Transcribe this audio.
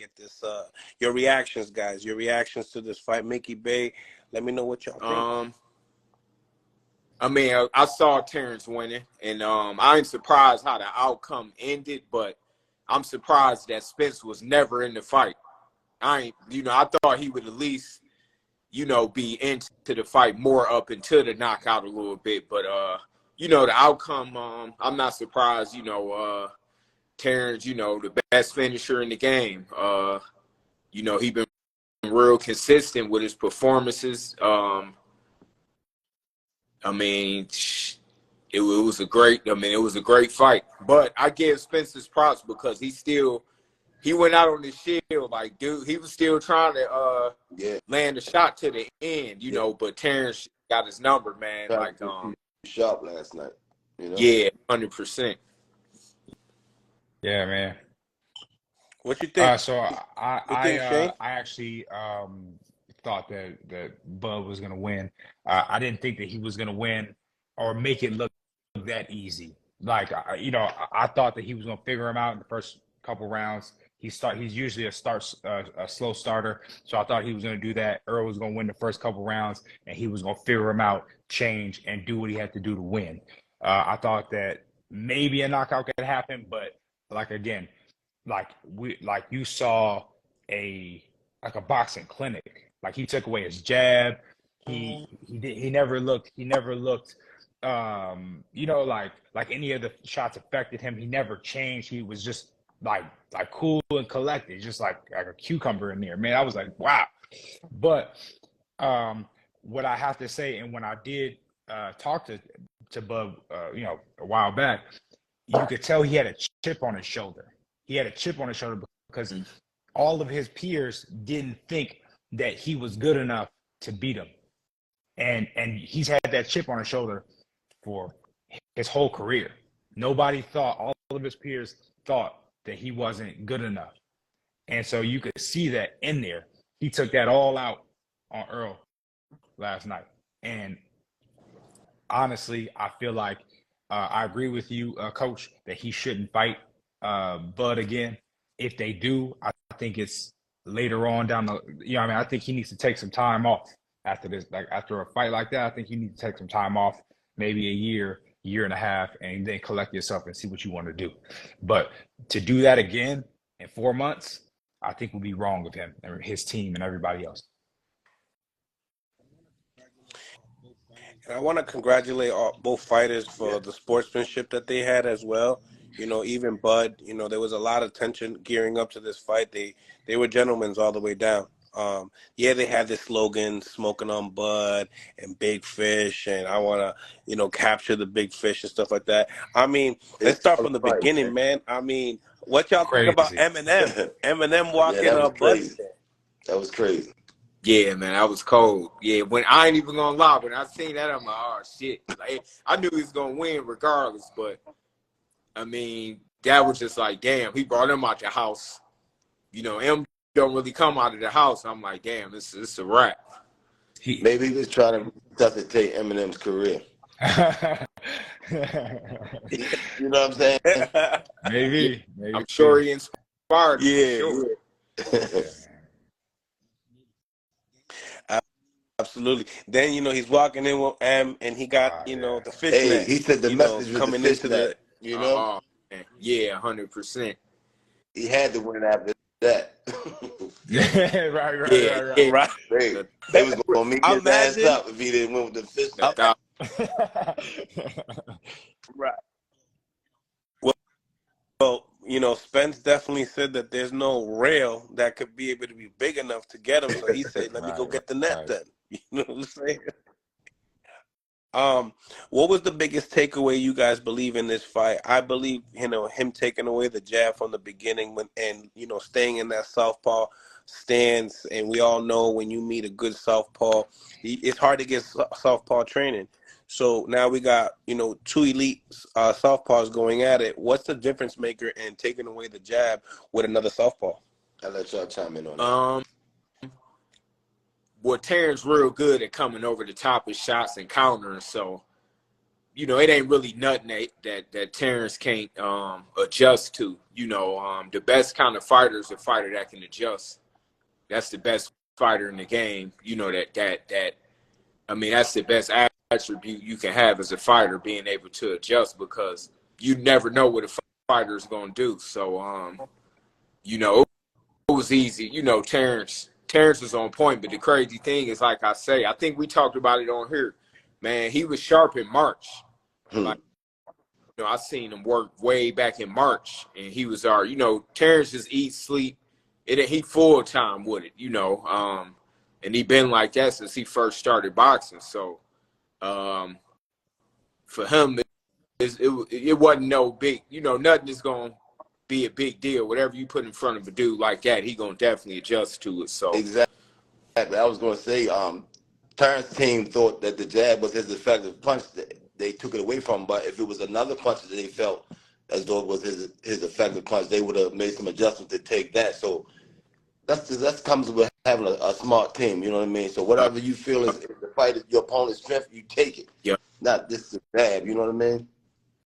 get this your reactions, guys. Your reactions to this fight, Mickey Bey. Let me know what y'all think. I mean, I saw Terrence winning, and I ain't surprised how the outcome ended, but I'm surprised that Spence was never in the fight. I thought he would at least, be into the fight more up until the knockout a little bit, but the outcome, I'm not surprised. Terrence, the best finisher in the game. He been real consistent with his performances. I mean, it was a great fight. But I give Spence his props because he went out on the shield like, dude, he was still trying to land a shot to the end, but Terrence got his number, man. Like sharp last night. Yeah, 100%. Yeah, man. What you think? So Shane? I actually thought that Bud was gonna win. I didn't think that he was gonna win or make it look that easy. Like I thought that he was gonna figure him out in the first couple rounds. He's usually a slow starter, so I thought he was gonna do that. Earl was gonna win the first couple rounds, and he was gonna figure him out, change, and do what he had to do to win. I thought that maybe a knockout could happen, but you saw a boxing clinic. Like, he took away his jab. He never looked like any of the shots affected him. He never changed. He was just like cool and collected, just like a cucumber in there. Man, I was like, wow. But what I have to say, and when I did talk to Bub a while back, you could tell he had a chip on his shoulder. He had a chip on his shoulder because all of his peers didn't think that he was good enough to beat him. And he's had that chip on his shoulder for his whole career. All of his peers thought that he wasn't good enough. And so you could see that in there. He took that all out on Earl last night. And honestly, I feel like I agree with you, Coach, that he shouldn't fight Bud again. If they do, I think it's later on down the, I think he needs to take some time off after this. Like, after a fight like that, I think you need to take some time off, maybe a year and a half, and then collect yourself and see what you want to do. But to do that again in 4 months, I think would be wrong of him and his team and everybody else. And I want to congratulate both fighters for the sportsmanship that they had as well. Even Bud, there was a lot of tension gearing up to this fight. They were gentlemen all the way down. They had this slogan, smoking on Bud and Big Fish, and I want to, capture the big fish and stuff like that. I mean, let's start from the beginning, man. I mean, what y'all think about Eminem? Eminem walking up Bud. That was crazy. Yeah, man, that was cold. Yeah, when I ain't even gonna lie, when I seen that, I'm like, oh shit. Like, I knew he was gonna win regardless, but I mean, that was just like, damn, he brought him out the house. M don't really come out of the house. I'm like, damn, this is a wrap. Maybe he was trying to resuscitate Eminem's career. You know what I'm saying? Maybe. I'm sure he inspired. Yeah. Absolutely. Then he's walking in with M, and he got the fish net. He said the message was coming the fish into net. Yeah, 100%. He had to win after that. Right. Hey, they was gonna meet his ass up if he didn't win with the fish net. Right. Well, Spence definitely said that there's no rail that could be able to be big enough to get him. So he said, let me go get the net then. You know what I'm saying? What was the biggest takeaway you guys believe in this fight? I believe, him taking away the jab from the beginning and staying in that southpaw stance. And we all know when you meet a good southpaw, it's hard to get southpaw training. So now we got, two elite southpaws going at it. What's the difference maker in taking away the jab with another southpaw? I'll let y'all chime in on that. Well, Terrence real good at coming over the top of shots and countering. So, it ain't really nothing that Terrence can't adjust to. The best kind of fighter is a fighter that can adjust. That's the best fighter in the game. That's the best attribute you can have as a fighter, being able to adjust, because you never know what a fighter is going to do. So, it was easy. Terrence was on point, but the crazy thing is, like I say, I think we talked about it on here, man, he was sharp in March. Like, I seen him work way back in March, and he was Terrence just eats, sleep, he full time with it, and he been like that since he first started boxing. So, for him, it wasn't no big, nothing is going to be a big deal. Whatever you put in front of a dude like that, he going to definitely adjust to it. So exactly. I was going to say, Terrence's team thought that the jab was his effective punch. They took it away from him, but if it was another punch that they felt as though it was his effective punch, they would have made some adjustments to take that. So that comes with having a smart team. You know what I mean? So whatever you feel is the fight is your opponent's strength, you take it. Yeah. Not this is a jab. You know what I mean?